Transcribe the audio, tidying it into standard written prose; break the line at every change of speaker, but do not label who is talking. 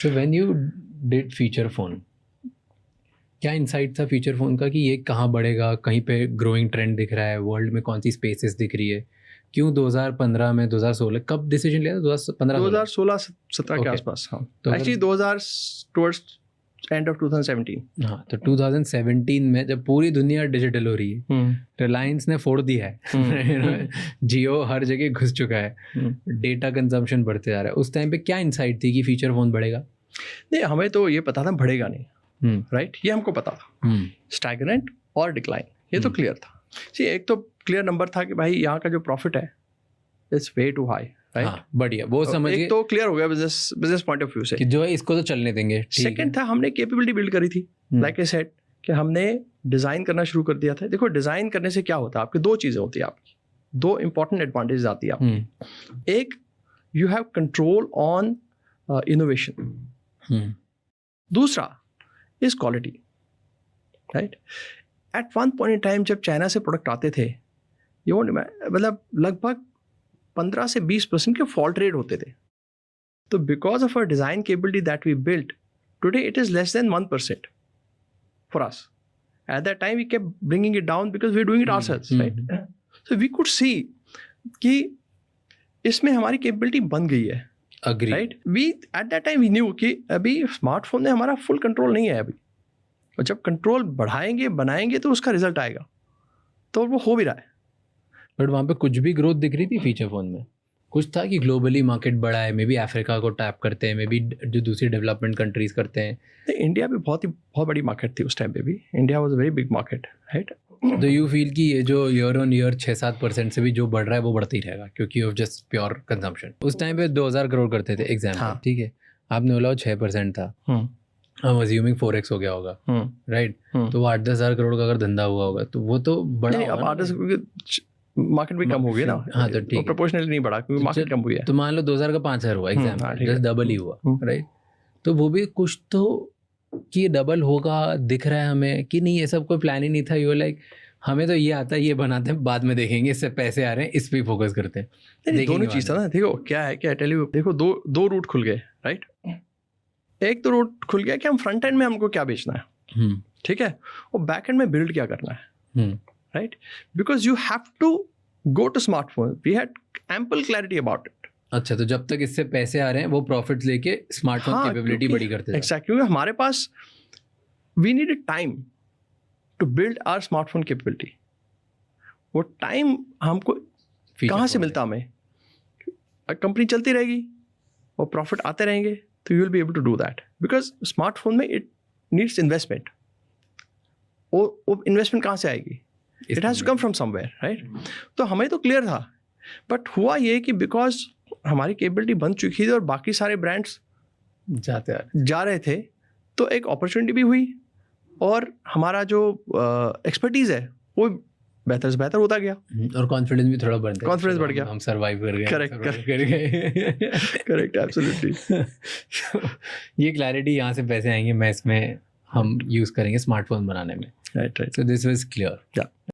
So when you did feature phone, क्या insight था feature phone का कि ये कहाँ बढ़ेगा, कहीं पे ग्रोइंग ट्रेंड दिख रहा है, वर्ल्ड में कौन सी स्पेसेस दिख रही है, क्यों 2015 में 2016 कब डिसीजन लिया था?
2016-17 के आसपास। हाँ, तो एक्चुअली 2000 टुवर्ड्स एंड ऑफ 2017।
हाँ, तो 2017 में जब पूरी दुनिया डिजिटल हो रही है, रिलायंस ने फोड़ दिया है, जियो हर जगह घुस चुका है, डेटा कंजम्पशन बढ़ते जा रहा है, उस टाइम पे क्या इंसाइट थी कि फीचर फोन बढ़ेगा?
नहीं, हमें तो ये पता था बढ़ेगा नहीं, राइट, ये हमको पता था, स्टैग्नेंट और डिक्लाइन, ये तो क्लियर था। सी, एक तो क्लियर नंबर था कि भाई यहाँ का जो प्रॉफिट है it's way too high, right.
हाँ, बढ़िया, वो समझ
एक तो क्लियर हो गया बिजनेस पॉइंट ऑफ व्यू से
कि जो है इसको तो चलने देंगे।
सेकंड था, हमने कैपेबिलिटी बिल्ड करी थी, लाइक आई सेड कि हमने डिजाइन करना शुरू कर दिया था। देखो, डिजाइन करने से क्या होता है, आपकी दो चीजें होती है, आपकी दो इंपॉर्टेंट एडवांटेजेस आती है आपकी। एक, you have control on innovation, दूसरा is quality, right. At one point in time जब चाइना से प्रोडक्ट आते थे, ये मतलब लगभग 15 से 20% के फॉल्ट रेट होते थे। तो because of a design capability that we built, today it is less than 1% for us. At that time we kept bringing it down because we are doing it ourselves, right. So we could see कि इसमें हमारी capability बन गई है, right. We at that time we knew कि अभी smartphone में हमारा फुल कंट्रोल नहीं है अभी, और जब कंट्रोल बढ़ाएंगे बनाएंगे तो उसका रिजल्ट आएगा, तो वो हो भी रहा है।
बट वहाँ पे कुछ भी ग्रोथ दिख रही थी फीचर फोन में? कुछ था कि ग्लोबली मार्केट बड़ा है, मे बी अफ्रीका को टैप करते हैं, मे बी जो दूसरी डेवलपमेंट कंट्रीज करते हैं?
इंडिया भी बहुत बड़ी मार्केट थी उस टाइम पे भी। India was a very big market, right.
तो यू फील कि ये जो ईयर ऑन ईयर 6-7% से भी जो बढ़ रहा है वो बढ़ता ही रहेगा क्योंकि ऑफ जस्ट प्योर कंजम्पशन? उस टाइम पे 2000 करोड़ करते थे एग्जाम्पल, ठीक है, आपने बोला 6% था, हम अज्यूमिंग 4x हो गया होगा, राइट। तो 8-10 हज़ार करोड़ का अगर धंधा हुआ होगा तो वो तो बड़ा
नहीं, अब 8-10 मार्केट भी कम हो गई ना।
हाँ, तो ठीक है,
प्रोपोर्शनली नहीं बढ़ा क्योंकि मार्केट कम हुई है।
तो मान लो 2000 का 5000 हुआ एग्जाम्पल, जस्ट डबल ही हुआ, राइट। तो वो भी कुछ तो कि डबल होगा दिख रहा है हमें कि नहीं, ये सब कोई प्लान ही नहीं था। यू लाइक हमें तो ये आता है, ये बनाते हैं, बाद में देखेंगे, इससे पैसे आ रहे हैं, इस पे फोकस करते हैं।
दोनों चीज था ना। देखो क्या है, क्या टेल यू, देखो दो रूट खुल गए, राइट। एक तो रूट खुल गया कि हम फ्रंट एंड में हमको क्या बेचना है, ठीक है, और बैक एंड में बिल्ड क्या करना है, right. Because you have to go to smartphone, we had ample clarity about it.
अच्छा, तो जब तक इससे पैसे आ रहे हैं वो प्रॉफिट्स लेके स्मार्टफोन कैपेबिलिटी बड़ी करते थे।
एक्जैक्टली, क्योंकि हमारे पास we needed time to build our smartphone capability. वो टाइम हमको कहाँ से मिलता? हमें कंपनी चलती रहेगी और प्रॉफिट आते रहेंगे तो you will be able to do that, because smartphone में इट नीड्स इन्वेस्टमेंट। वो इन्वेस्टमेंट कहाँ से आएगी? It has to come from somewhere, right. तो हमें तो क्लियर था, बट हुआ ये कि बिकॉज हमारी कैपेबिलिटी बन चुकी थी और बाकी सारे ब्रांड्स जा रहे थे, तो एक अपॉर्चुनिटी भी हुई और हमारा जो एक्सपर्टीज है वो बेहतर से बेहतर होता गया
और कॉन्फिडेंस भी थोड़ा बढ़ गया, हम सर्वाइव कर गए।
Correct, absolutely.
ये क्लैरिटी, यहाँ से पैसे आएंगे, मैं इसमें हम यूज करेंगे स्मार्टफोन बनाने में,
right.
So this was clear.